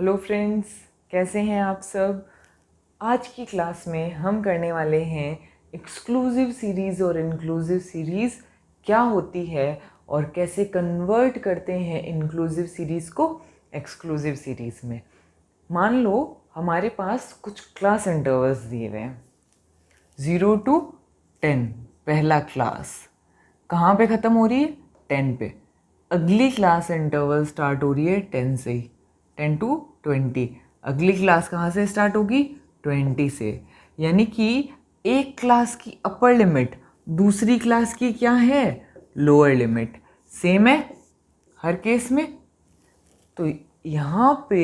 Hello friends, कैसे हैं आप सब। आज की क्लास में हम करने वाले हैं एक्सक्लूसिव सीरीज़ और इंक्लूसिव सीरीज़ क्या होती है और कैसे कन्वर्ट करते हैं इंक्लूसिव सीरीज़ को एक्सक्लूसिव सीरीज़ में। मान लो हमारे पास कुछ क्लास इंटरवल्स दिए हुए हैं 0 to 10। पहला क्लास कहाँ पे ख़त्म हो रही है? 10 पे। अगली क्लास इंटरवल स्टार्ट हो रही है 10 से ही, 10 to 20। अगली क्लास कहाँ से स्टार्ट होगी? 20 से। यानी कि एक क्लास की अपर लिमिट दूसरी क्लास की क्या है? Lower limit. सेम है हर केस में। तो यहाँ पे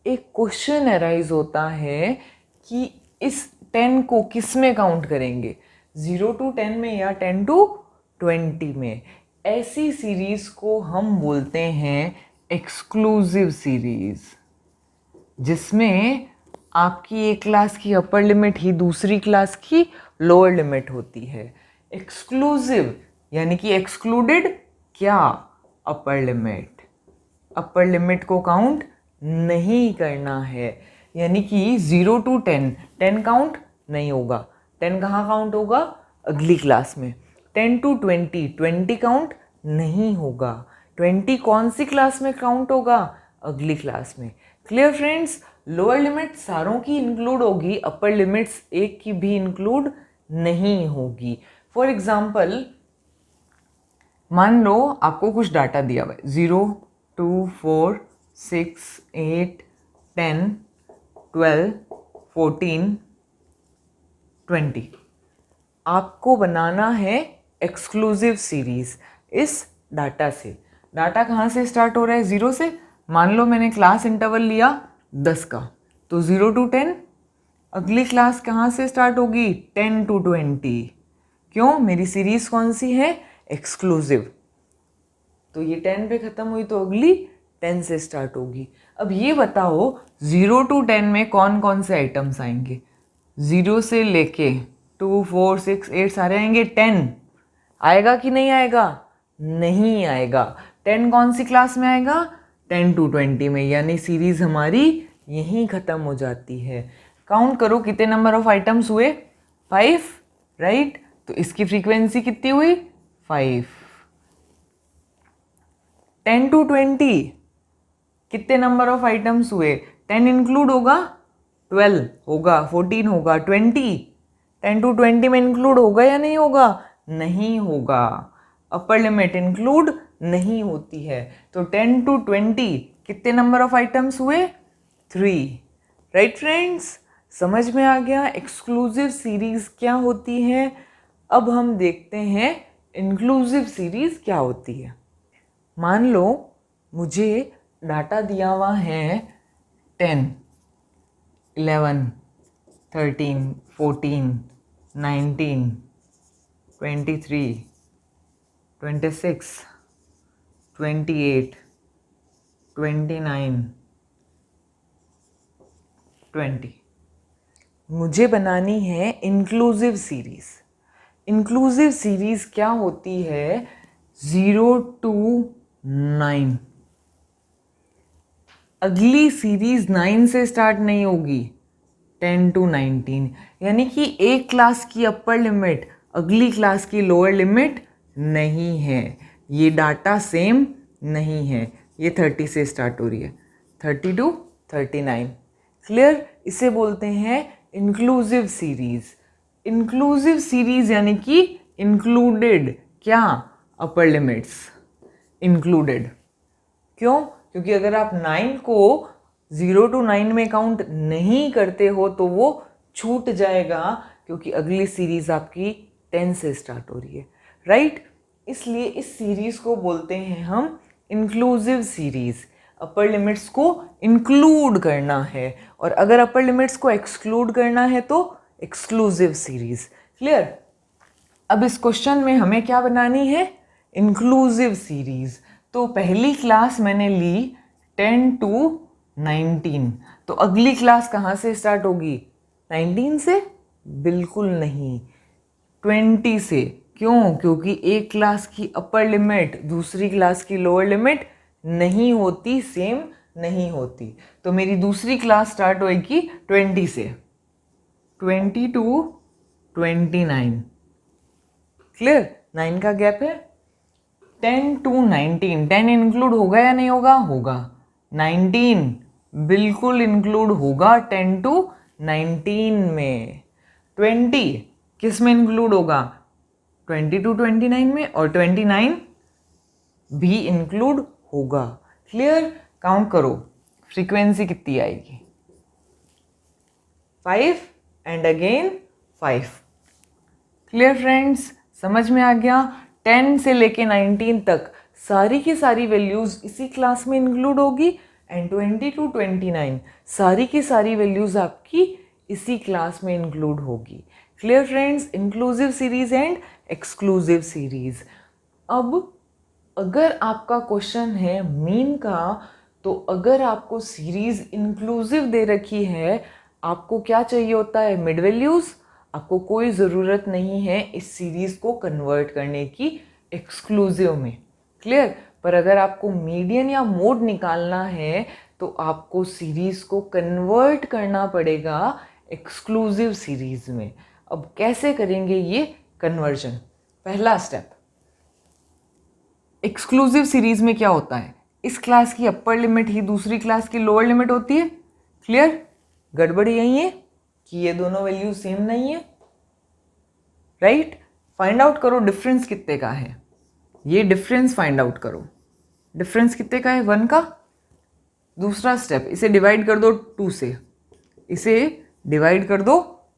एक क्वेश्चन अराइज होता है कि इस 10 को किस में काउंट करेंगे, 0 to 10 में या 10 to 20 में। ऐसी सीरीज को हम बोलते हैं एक्सक्लूसिव सीरीज, जिसमें आपकी एक क्लास की अपर लिमिट ही दूसरी क्लास की लोअर लिमिट होती है। एक्सक्लूसिव यानी कि एक्सक्लूडेड क्या? Upper limit. अपर लिमिट को काउंट नहीं करना है, यानी कि 0 to 10, 10 काउंट नहीं होगा। 10 कहाँ काउंट होगा? अगली क्लास में। 10 to 20, 20 काउंट नहीं होगा। 20 कौन सी क्लास में काउंट होगा? अगली क्लास में। Clear friends? लोअर लिमिट सारों की इंक्लूड होगी, अपर लिमिट्स एक की भी इंक्लूड नहीं होगी। फॉर एग्जाम्पल, मान लो आपको कुछ डाटा दिया हुआ है 0, 2, 4, 6, 8, 10, 12, 14, 20। आपको बनाना है एक्सक्लूसिव सीरीज इस डाटा से। डाटा कहाँ से स्टार्ट हो रहा है? 0 से। मान लो मैंने क्लास इंटरवल लिया 10 का, तो 0 to 10। अगली क्लास कहाँ से स्टार्ट होगी? 10 to 20। क्यों? मेरी सीरीज कौन सी है? एक्सक्लूसिव। तो ये 10 पे ख़त्म हुई तो अगली 10 से स्टार्ट होगी। अब ये बताओ 0 to 10 में कौन कौन से आइटम्स आएंगे? 0 से लेके 2, 4, 6, 8 सारे आएंगे। 10 आएगा कि नहीं आएगा? नहीं आएगा। 10 कौन सी क्लास में आएगा? 10 to 20 में। यानी सीरीज हमारी यहीं ख़त्म हो जाती है। काउंट करो कितने नंबर ऑफ आइटम्स हुए? 5, राइट। तो इसकी फ्रीक्वेंसी कितनी हुई? 5। 10 to 20 कितने नंबर ऑफ आइटम्स हुए? 10 इंक्लूड होगा, 12 होगा, 14 होगा, 20। 10 to 20 में इंक्लूड होगा या नहीं होगा? नहीं होगा। अपर लिमिट इंक्लूड नहीं होती है। तो 10 to 20 कितने नंबर ऑफ आइटम्स हुए? 3। राइट फ्रेंड्स, समझ में आ गया एक्सक्लूसिव सीरीज क्या होती है। अब हम देखते हैं इंक्लूसिव सीरीज क्या होती है। मान लो मुझे डाटा दिया हुआ है 10, 11, 13, 14, 19, 23, 26, 28, 29, 20। मुझे बनानी है इंक्लूसिव सीरीज। इंक्लूसिव सीरीज क्या होती है? 0 to 9। अगली सीरीज 9 से स्टार्ट नहीं होगी, 10 to 19। यानी कि एक क्लास की अपर लिमिट अगली क्लास की लोअर लिमिट नहीं है। ये डाटा सेम नहीं है। ये 30 से स्टार्ट हो रही है, 30 to 39। क्लियर? इसे बोलते हैं इंक्लूसिव सीरीज। इंक्लूसिव सीरीज यानी कि इंक्लूडेड क्या? अपर लिमिट्स इंक्लूडेड। क्यों? क्योंकि अगर आप 9 को 0 to 9 में काउंट नहीं करते हो तो वो छूट जाएगा, क्योंकि अगली सीरीज आपकी 10 से स्टार्ट हो रही है, राइट। इसलिए इस सीरीज को बोलते हैं हम इंक्लूसिव सीरीज। अपर लिमिट्स को इंक्लूड करना है, और अगर अपर लिमिट्स को एक्सक्लूड करना है तो एक्सक्लूसिव सीरीज। क्लियर? अब इस क्वेश्चन में हमें क्या बनानी है? Inclusive series. तो पहली क्लास मैंने ली 10 to 19, तो अगली क्लास कहाँ से स्टार्ट होगी? 19 से? बिल्कुल नहीं, 20 से। क्यों? क्योंकि एक क्लास की अपर लिमिट दूसरी क्लास की लोअर लिमिट नहीं होती, सेम नहीं होती। तो मेरी दूसरी क्लास स्टार्ट होएगी 20 से, 20 टू 29, क्लियर, 9 का गैप है। 10 टू 19, 10 इंक्लूड होगा या नहीं होगा? होगा। 19 बिल्कुल इंक्लूड होगा 10 टू 19 में। 20 किस में इंक्लूड होगा? 20 टू 29 में, और 29 भी इंक्लूड होगा। क्लियर, काउंट करो फ्रीक्वेंसी कितनी आएगी। 5 एंड अगेन 5। क्लियर फ्रेंड्स, समझ में आ गया? 10 से लेके 19 तक सारी की सारी वैल्यूज इसी क्लास में इंक्लूड होगी, एंड 20 टू 29 सारी की सारी वैल्यूज आपकी इसी क्लास में इंक्लूड होगी। Clear friends, inclusive series and exclusive series. अब अगर आपका क्वेश्चन है मीन का, तो अगर आपको सीरीज इंक्लूसिव दे रखी है, आपको क्या चाहिए होता है? Mid values. आपको कोई ज़रूरत नहीं है इस सीरीज़ को कन्वर्ट करने की एक्सक्लूसिव में। क्लियर, पर अगर आपको मीडियन या मोड निकालना है तो आपको सीरीज़ को कन्वर्ट करना पड़ेगा एक्सक्लूसिव सीरीज़ में। अब कैसे करेंगे ये कन्वर्जन? पहला स्टेप, एक्सक्लूसिव सीरीज में क्या होता है? इस क्लास की अपर लिमिट ही दूसरी क्लास की लोअर लिमिट होती है। क्लियर, गड़बड़ यही है कि ये दोनों वैल्यू सेम नहीं है, राइट? फाइंड आउट करो डिफरेंस कितने का है, ये डिफरेंस फाइंड आउट करो। डिफरेंस कितने का है? 1 का। दूसरा स्टेप, इसे डिवाइड कर दो 2 से, इसे डिवाइड कर दो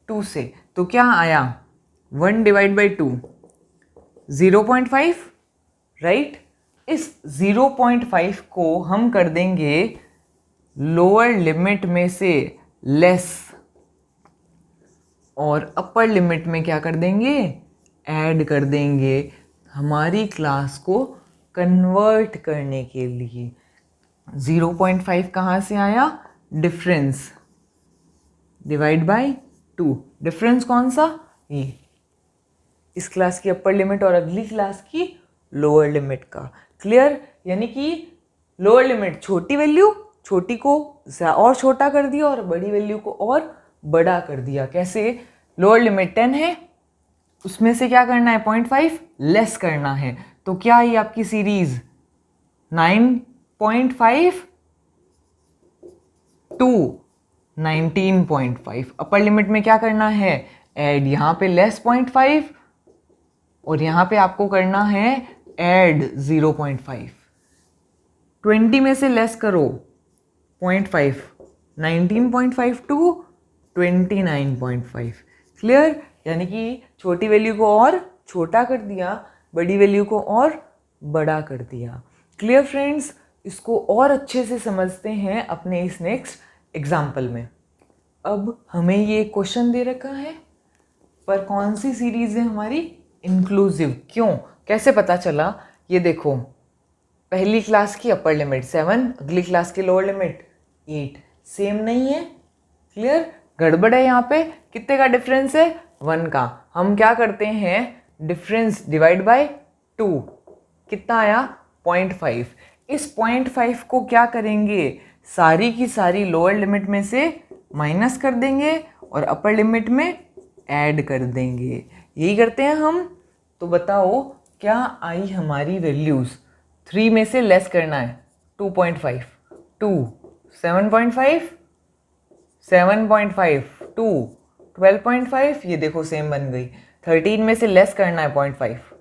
2 से, तो क्या आया? 1 डिवाइड बाई 2 0.5, राइट? इस 0.5 को हम कर देंगे लोअर लिमिट में से लेस, और अपर लिमिट में क्या कर देंगे? ऐड कर देंगे, हमारी क्लास को कन्वर्ट करने के लिए। 0.5 कहाँ से आया? Difference divide by 2। डिफरेंस कौन सा? ये इस क्लास की अपर लिमिट और अगली क्लास की लोअर लिमिट का। क्लियर, यानी कि लोअर लिमिट छोटी वैल्यू, छोटी को और छोटा कर दिया और बड़ी वैल्यू को और बड़ा कर दिया। कैसे? लोअर लिमिट 10 है, उसमें से क्या करना है? 0.5 लेस करना है। तो क्या ये आपकी सीरीज 9.5 टू 19.5। अपर लिमिट में क्या करना है? ऐड, यहाँ पे लेस 0.5 और यहाँ पे आपको करना है ऐड 0.5। 20 में से लेस करो 0.5, 19.5 टू 29.5। क्लियर, यानी कि छोटी वैल्यू को और छोटा कर दिया, बड़ी वैल्यू को और बड़ा कर दिया। क्लियर फ्रेंड्स, इसको और अच्छे से समझते हैं अपने इस नेक्स्ट एग्जाम्पल में। अब हमें ये क्वेश्चन दे रखा है, पर कौन सी सीरीज है हमारी? इंक्लूसिव। क्यों, कैसे पता चला? ये देखो, पहली क्लास की अपर लिमिट 7, अगली क्लास की लोअर लिमिट 8, सेम नहीं है। क्लियर, गड़बड़ है। यहाँ पे कितने का डिफरेंस है? 1 का। हम क्या करते हैं? डिफरेंस डिवाइड बाय 2, कितना आया? 0.5। इस 0.5 को क्या करेंगे? सारी की सारी लोअर लिमिट में से माइनस कर देंगे और अपर लिमिट में ऐड कर देंगे। यही करते हैं हम। तो बताओ क्या आई हमारी वैल्यूज़? 3 में से लेस करना है 2.5, 2, 7.5, 7.5, 2, 12.5, ये देखो सेम बन गई। 13 में से लेस करना है 0.5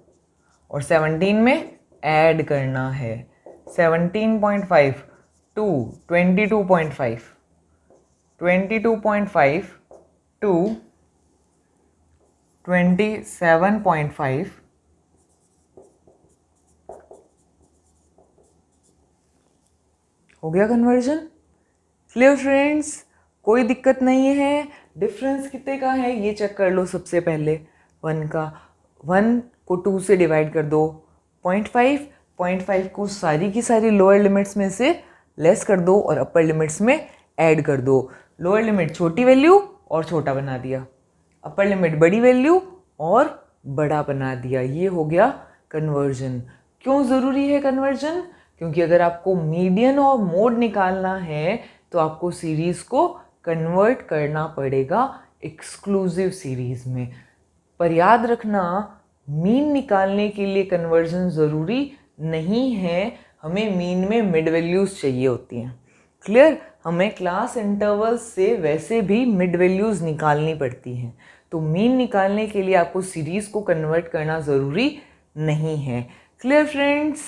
और 17 में ऐड करना है 17.5 टू 22.5, 22.5 टू 27.5, हो गया कन्वर्जन। क्लियर फ्रेंड्स, कोई दिक्कत नहीं है। डिफरेंस कितने का है ये चेक कर लो। सबसे पहले 1 का, 1 को 2 से डिवाइड कर दो 0.5, 0.5 को सारी की सारी लोअर लिमिट्स में से लेस कर दो और अपर लिमिट्स में ऐड कर दो। लोअर लिमिट छोटी वैल्यू और छोटा बना दिया, अपर लिमिट बड़ी वैल्यू और बड़ा बना दिया। ये हो गया कन्वर्जन। क्यों ज़रूरी है कन्वर्जन? क्योंकि अगर आपको मीडियन और मोड निकालना है तो आपको सीरीज़ को कन्वर्ट करना पड़ेगा एक्सक्लूसिव सीरीज़ में। पर याद रखना, मीन निकालने के लिए कन्वर्जन ज़रूरी नहीं है, हमें मीन में मिड वैल्यूज़ चाहिए होती हैं। क्लियर? हमें क्लास इंटरवल्स से वैसे भी मिड वैल्यूज़ निकालनी पड़ती हैं, तो मीन निकालने के लिए आपको सीरीज़ को कन्वर्ट करना ज़रूरी नहीं है। Clear friends?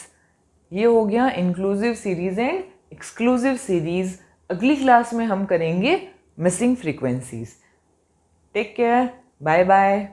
ये हो गया inclusive series and exclusive series. अगली क्लास में हम करेंगे missing frequencies. Take care, bye bye.